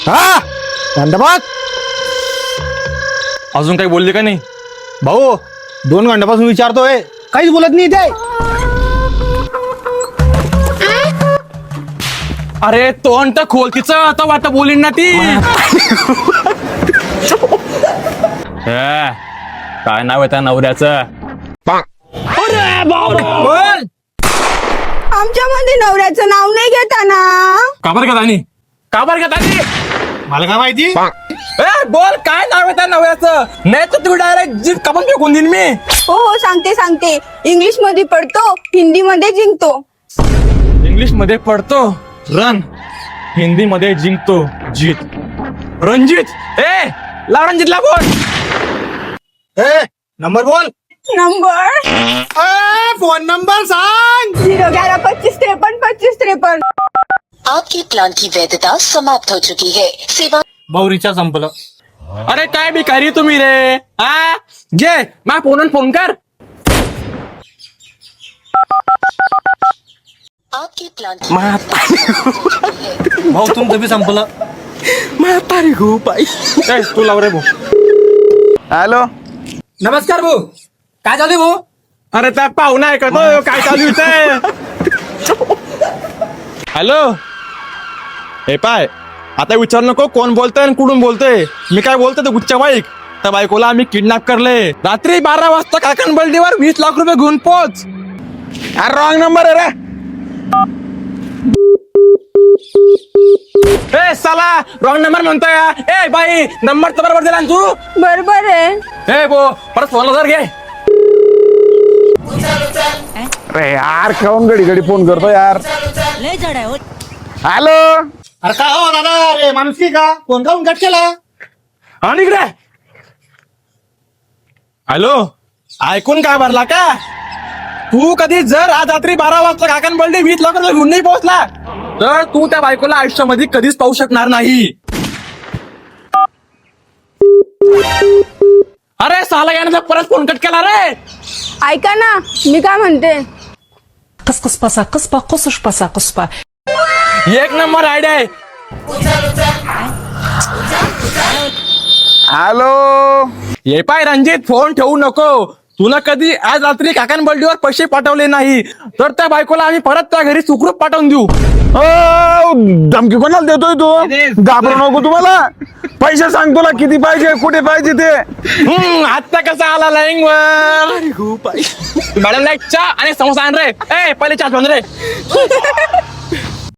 हा घंटाबाद अजून काही बोलले का नाही? भाऊ 2 घंट्यापासून विचारतोय, काहीच बोलत नाही ते. अरे तोंड तर खोल तिचं, आता वाटत बोलीन ना ती. काय नाव आहे त्या नवऱ्याचं? बोल. आमच्यामध्ये नवऱ्याचं नाव नाही घेता ना. काबर घेत आणि मला काय माहिती. बोल काय नाव आहे त्या नवऱ्याचं? नाही तर तू डायरेक्ट जीभ कापून फेकून देईन मी. हो हो सांगते. इंग्लिश मध्ये पडतो, हिंदी मध्ये जिंकतो. इंग्लिश मध्ये पडतो रन, हिंदी मध्ये जिंकतो जीत. रणजित. ला रणजितला बोल. नंबर बोल. नंबर फोन नंबर सांग. 01125532553. आपके प्लान की वैधता समाप्त हो चुकी है. सेवा भाऊरीच्या संपलं. अरे काय भिकारी तुम्ही रे. घे मा फोन कर. आपके प्लान की भाऊ तुमचं बी संपलं. तू लाव रे भाऊ. हॅलो. नमस्कार भाऊ, काय चालू भाऊ? अरे त्या पाहुणा आहे का तो? काय चालू इथे? हॅलो. हे पाय, आता विचार नको कोण बोलतंय आणि कुठून बोलतोय. मी काय बोलतोय ते गुच्च्या बाईक. त्या बायकोला आम्ही किडनॅप करले. रात्री 12 वाजता काकणबल्डीवर 20 लाख रुपये घेऊन पोच. अरे रॉंग नंबर आहे रे. साला रॉंग नंबर म्हणतोय. बाई नंबर तर बरोबर दिला ना तू. बरोबर आहे. बो परत फोन जर घे. अरे यार खाऊन घडी फोन करतो यार. हॅलो. अरे काय हो दादा, अरे माणूस की का फोन काऊन कट केला? आणि इकडे. हॅलो. ऐकून काय भरला का? तू कधी जर आज रात्री 12 वाजता काकणबल्डी 20 लाख रुपये घेऊन नाही पोहोचला तर तू त्या बायकोला आयुष्यामध्ये कधीच पाहू शकणार नाही. अरे साला याने परत फोन कट केला रे. ऐका ना, मी काय म्हणते. Кыспа. एक नंबर आयडिया आहे. हॅलो. ये पाय रणजित, फोन ठेवू नको. तुला कधी आज रात्री काकणबल्डीवर पैसे पाठवले नाही तर त्या बायकोला आम्ही परत त्या घरी सुखरूप पाठवून देऊ. धमकी कोणाला देतोय तू? घाबरू नको तुम्हाला. पैसे सांग तुला किती पाहिजे, कुठे पाहिजे ते. आता कसा आला लाईंग वर. मॅडम लाईक चहा आणि समोसा आण रे. पहिले चहा ठेवून रे.